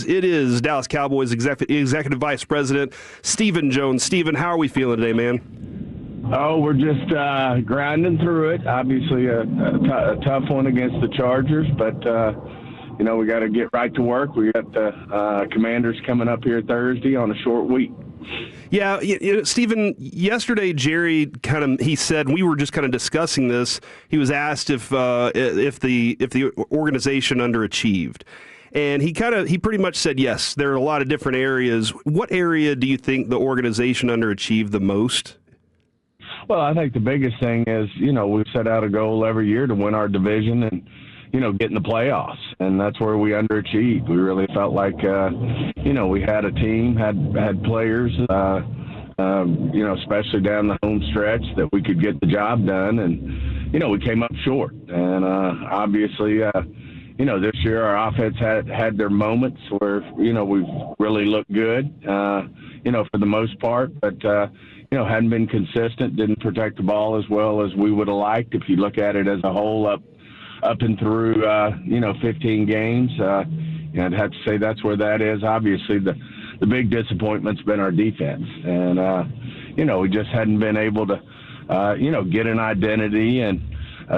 It is Dallas Cowboys Executive Vice President Stephen Jones. Stephen, how are we feeling today, man? Oh, we're just grinding through it. Obviously, a tough one against the Chargers, but we got to get right to work. We got the Commanders coming up here Thursday on a short week. Yeah, Stephen, yesterday Jerry he said, we were just kind of discussing this. He was asked if the organization underachieved. And he pretty much said, yes, there are a lot of different areas. What area do you think the organization underachieved the most? Well, I think the biggest thing is, we've set out a goal every year to win our division and, get in the playoffs. And that's where we underachieved. We really felt like, we had a team, had players, especially down the home stretch that we could get the job done. And, we came up short. And obviously, this year our offense had their moments where, we've really looked good, for the most part, but, hadn't been consistent, didn't protect the ball as well as we would have liked. If you look at it as a whole up and through, 15 games, I'd have to say that's where that is. Obviously, the big disappointment's been our defense. And, we just hadn't been able to, get an identity and,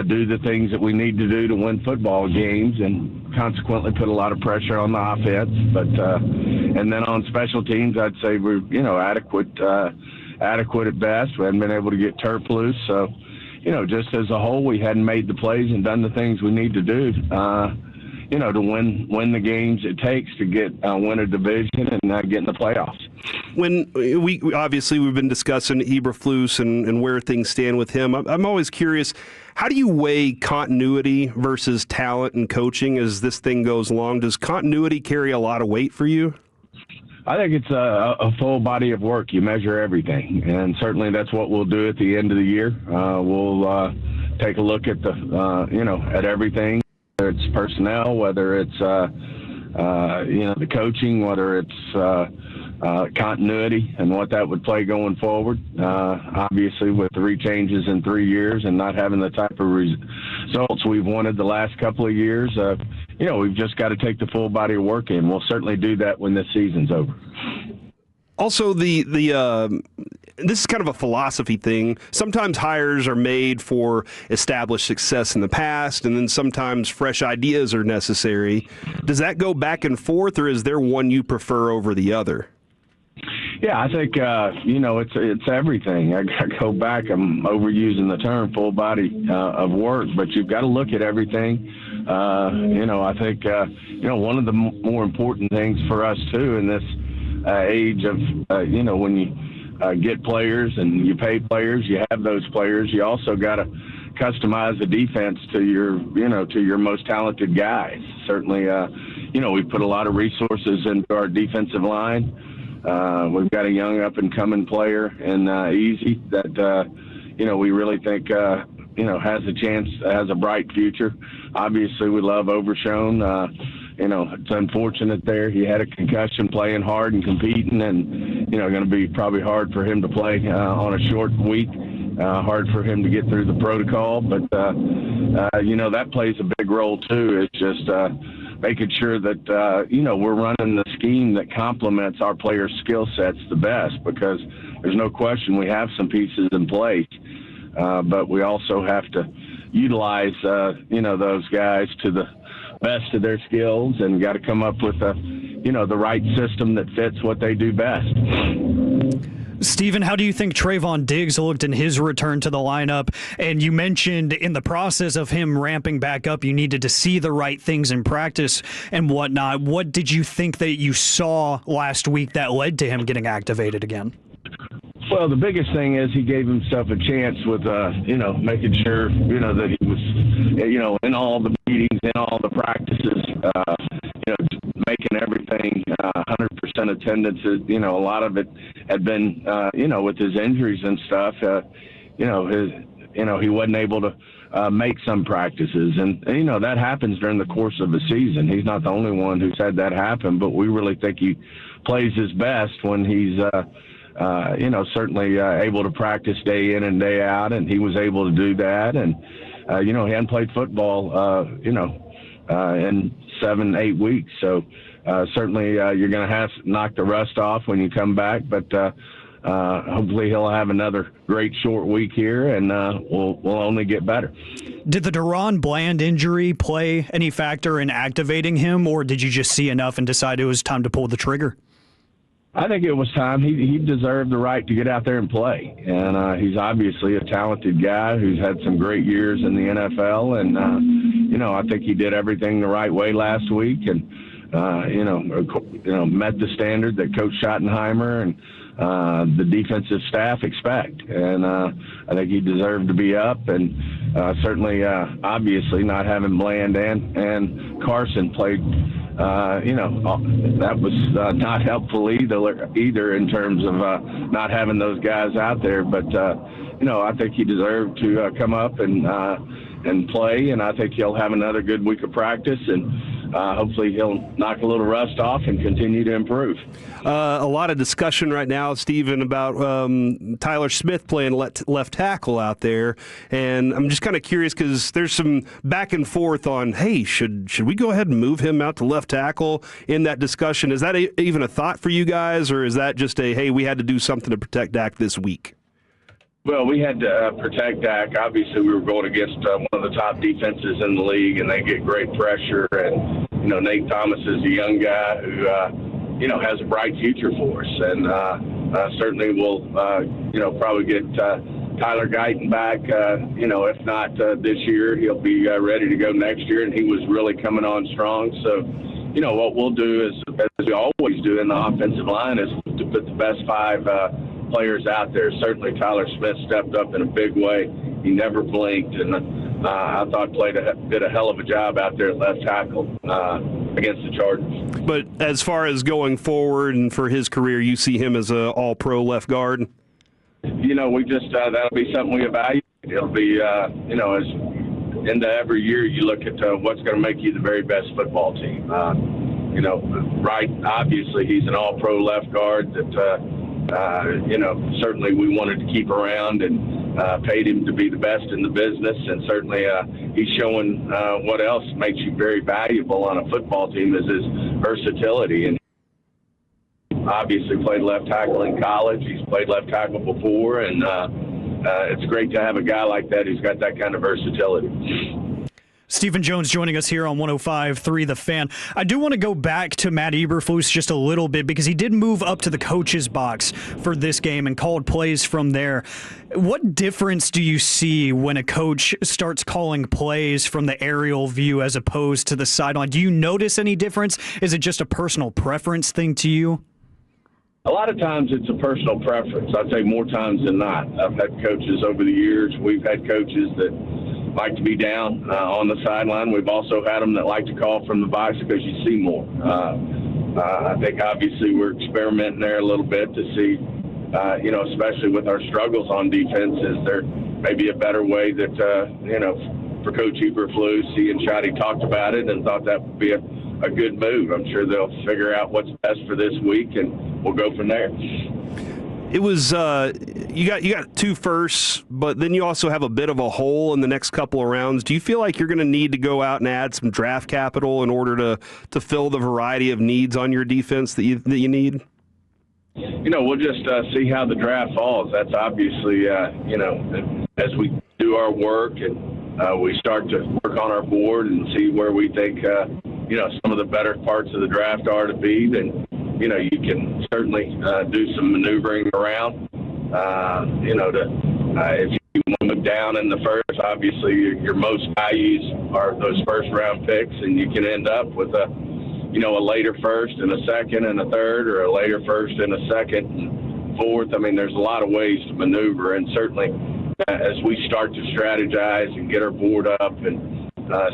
do the things that we need to do to win football games, and consequently put a lot of pressure on the offense. But and then on special teams, I'd say we're adequate at best. We hadn't been able to get turf loose, so just as a whole, we hadn't made the plays and done the things we need to do. To win the games it takes to win a division and get in the playoffs. When we've been discussing Eberflus and where things stand with him, I'm always curious, how do you weigh continuity versus talent and coaching as this thing goes along? Does continuity carry a lot of weight for you? I think it's a full body of work. You measure everything, and certainly that's what we'll do at the end of the year. We'll take a look at at everything. Whether it's personnel, whether it's the coaching, whether it's continuity and what that would play going forward. Obviously, with 3 changes in 3 years and not having the type of results we've wanted the last couple of years, we've just got to take the full body of work in. We'll certainly do that when this season's over. Also, this is kind of a philosophy thing. Sometimes hires are made for established success in the past, and then sometimes fresh ideas are necessary. Does that go back and forth, or is there one you prefer over the other? Yeah, I think, it's everything. I go back, I'm overusing the term full body of work, but you've got to look at everything. I think, one of the more important things for us, too, in this age of, when you get players and you pay players, you have those players, you also got to customize the defense to your most talented guys. Certainly, we've put a lot of resources into our defensive line. We've got a young up-and-coming player in Easy that, we really think, has a chance, has a bright future. Obviously, we love Overshown. It's unfortunate there. He had a concussion playing hard and competing, and, going to be probably hard for him to play on a short week, hard for him to get through the protocol. But, that plays a big role, too. It's just making sure that, we're running the scheme that complements our players' skill sets the best, because there's no question we have some pieces in place, but we also have to utilize, those guys to the best of their skills, and got to come up with the right system that fits what they do best. Stephen, how do you think Trayvon Diggs looked in his return to the lineup? And you mentioned in the process of him ramping back up, you needed to see the right things in practice and whatnot. What did you think that you saw last week that led to him getting activated again? Well, the biggest thing is he gave himself a chance with, making sure, that he was, in all the meetings, in all the practices, making everything 100% attendance. A lot of it had been, with his injuries and stuff, he wasn't able to make some practices. And, that happens during the course of the season. He's not the only one who's had that happen, but we really think he plays his best when he's, certainly able to practice day in and day out, and he was able to do that. And, he hadn't played football, in 7-8 weeks. So, certainly you're going to have to knock the rust off when you come back, but hopefully he'll have another great short week here, and we'll only get better. Did the Deron Bland injury play any factor in activating him, or did you just see enough and decide it was time to pull the trigger? I think it was time. He deserved the right to get out there and play, and he's obviously a talented guy who's had some great years in the NFL, and I think he did everything the right way last week, and met the standard that Coach Schottenheimer and the defensive staff expect, and I think he deserved to be up, and certainly, obviously, not having Bland and Carson played. That was not helpful either in terms of not having those guys out there. But I think he deserved to come up and play, and I think he'll have another good week of practice, and hopefully he'll knock a little rust off and continue to improve. A lot of discussion right now, Stephen, about Tyler Smith playing left tackle out there, and I'm just kind of curious because there's some back and forth on, hey, should we go ahead and move him out to left tackle in that discussion? Is that even a thought for you guys, or is that just a, hey, we had to do something to protect Dak this week? Well, we had to protect Dak. Obviously, we were going against one of the top defenses in the league, and they get great pressure. And, Nate Thomas is a young guy who, has a bright future for us. And certainly we'll, probably get Tyler Guyton back. If not this year, he'll be ready to go next year. And he was really coming on strong. So, what we'll do is, as we always do in the offensive line, is to put the best five players out there. Certainly Tyler Smith stepped up in a big way. He never blinked, and I thought did a hell of a job out there at left tackle against the Chargers. But as far as going forward and for his career, you see him as a all-pro left guard? We just that'll be something we evaluate. It'll be, as into every year you look at what's going to make you the very best football team. Right, obviously he's an all-pro left guard that certainly we wanted to keep around and paid him to be the best in the business. And certainly he's showing what else makes you very valuable on a football team is his versatility. And obviously played left tackle in college. He's played left tackle before. And it's great to have a guy like that who's got that kind of versatility. Stephen Jones joining us here on 105.3 The Fan. I do want to go back to Matt Eberflus just a little bit because he did move up to the coach's box for this game and called plays from there. What difference do you see when a coach starts calling plays from the aerial view as opposed to the sideline? Do you notice any difference? Is it just a personal preference thing to you? A lot of times it's a personal preference. I'd say more times than not. I've had coaches over the years. We've had coaches that like to be down on the sideline. We've also had them that like to call from the box because you see more. I think obviously we're experimenting there a little bit to see, especially with our struggles on defense, is there maybe a better way that, for Coach Eberflus, he and Shotty talked about it and thought that would be a good move. I'm sure they'll figure out what's best for this week, and we'll go from there. It was you got 2 firsts, but then you also have a bit of a hole in the next couple of rounds. Do you feel like you're going to need to go out and add some draft capital in order to fill the variety of needs on your defense that you need? We'll just see how the draft falls. That's obviously, as we do our work and we start to work on our board and see where we think, some of the better parts of the draft are to be, then you can certainly do some maneuvering around. If you want to move down in the first, obviously your most values are those first-round picks, and you can end up with a later first and a second and a third, or a later first and a second and fourth. I mean, there's a lot of ways to maneuver, and certainly as we start to strategize and get our board up and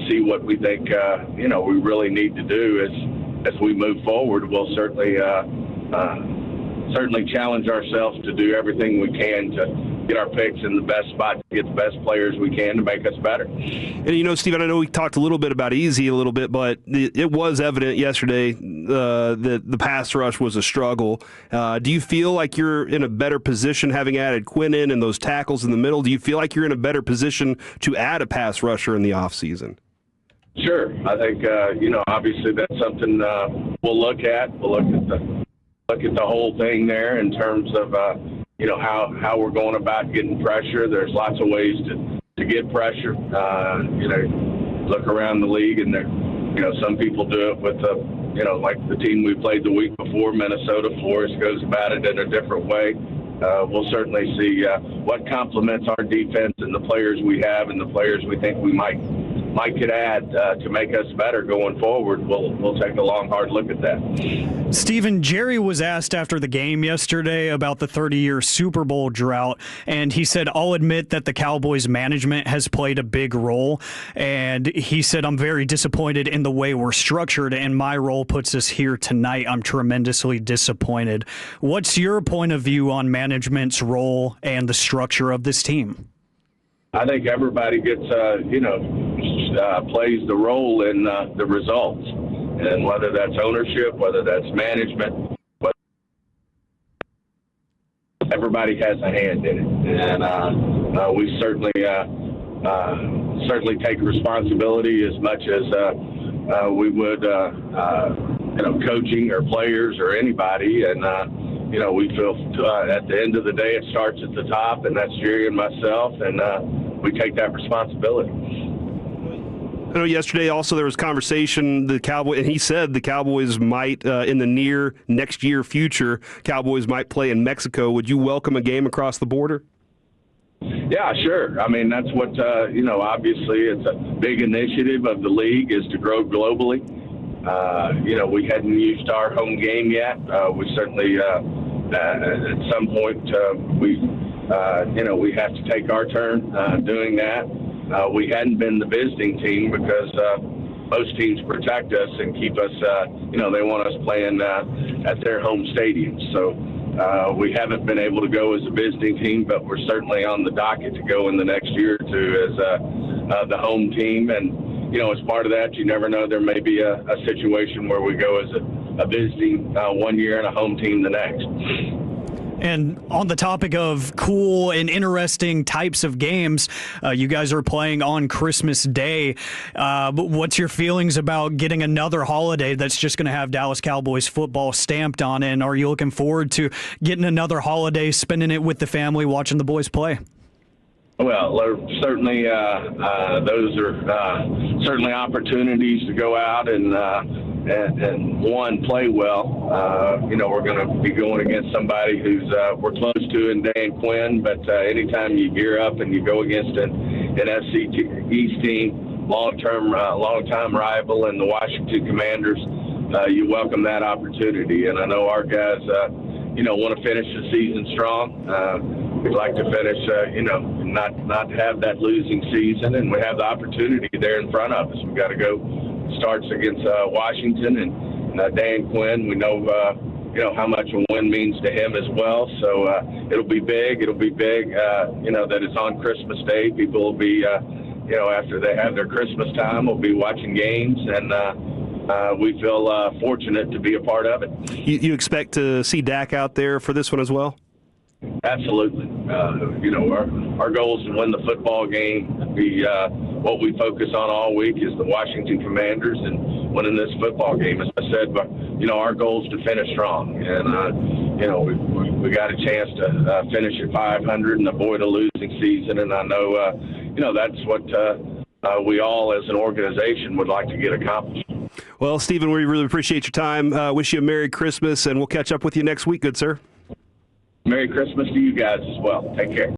see what we think, we really need to do as we move forward, we'll certainly challenge ourselves to do everything we can to get our picks in the best spot, to get the best players we can to make us better. And, Stephen, I know we talked a little bit about Easy a little bit, but it was evident yesterday that the pass rush was a struggle. Do you feel like you're in a better position having added Quinn in and those tackles in the middle? Do you feel like you're in a better position to add a pass rusher in the offseason? Sure. I think, obviously that's something we'll look at. We'll look at the whole thing there in terms of, how we're going about getting pressure. There's lots of ways to get pressure. Look around the league, and there, some people do it with like the team we played the week before, Minnesota. Flores goes about it in a different way. We'll certainly see what complements our defense and the players we have and the players we think we might could add to make us better going forward. We'll take a long, hard look at that. Stephen, Jerry was asked after the game yesterday about the 30-year Super Bowl drought, and he said, "I'll admit that the Cowboys management has played a big role." And he said, "I'm very disappointed in the way we're structured, and my role puts us here tonight. I'm tremendously disappointed." What's your point of view on management's role and the structure of this team? I think everybody gets, plays the role in the results, and whether that's ownership, whether that's management, everybody has a hand in it, and we certainly take responsibility as much as we would, coaching or players or anybody, and we feel at the end of the day it starts at the top, and that's Jerry and myself, and we take that responsibility. I know yesterday also there was conversation, and he said the Cowboys might, in the near next year future, Cowboys might play in Mexico. Would you welcome a game across the border? Yeah, sure. I mean, that's what, obviously it's a big initiative of the league is to grow globally. We hadn't used our home game yet. We certainly, at some point, we have to take our turn doing that. We hadn't been the visiting team because most teams protect us and keep us, they want us playing at their home stadiums. So we haven't been able to go as a visiting team, but we're certainly on the docket to go in the next year or two as the home team. And, as part of that, you never know, there may be a situation where we go as a visiting 1 year and a home team the next. And on the topic of cool and interesting types of games, you guys are playing on Christmas Day. But what's your feelings about getting another holiday that's just going to have Dallas Cowboys football stamped on it? And are you looking forward to getting another holiday, spending it with the family, watching the boys play? Well, certainly those are certainly opportunities to go out and play well. We're going to be going against somebody who's we're close to in Dan Quinn, but anytime you gear up and you go against an FC East team, long-time rival in the Washington Commanders, you welcome that opportunity. And I know our guys, want to finish the season strong. We'd like to finish, not have that losing season, and we have the opportunity there in front of us. We've got to go. Starts against Washington and Dan Quinn. We know, how much a win means to him as well. So it'll be big. It'll be big, that it's on Christmas Day. People will be, after they have their Christmas time, will be watching games, and we feel fortunate to be a part of it. You expect to see Dak out there for this one as well? Absolutely. Our goal is to win the football game. What we focus on all week is the Washington Commanders and winning this football game. As I said, but our goal is to finish strong, and we got a chance to finish at 500 and avoid a losing season. And I know, that's what we all as an organization would like to get accomplished. Well, Stephen, we really appreciate your time. Wish you a Merry Christmas, and we'll catch up with you next week, good sir. Merry Christmas to you guys as well. Take care.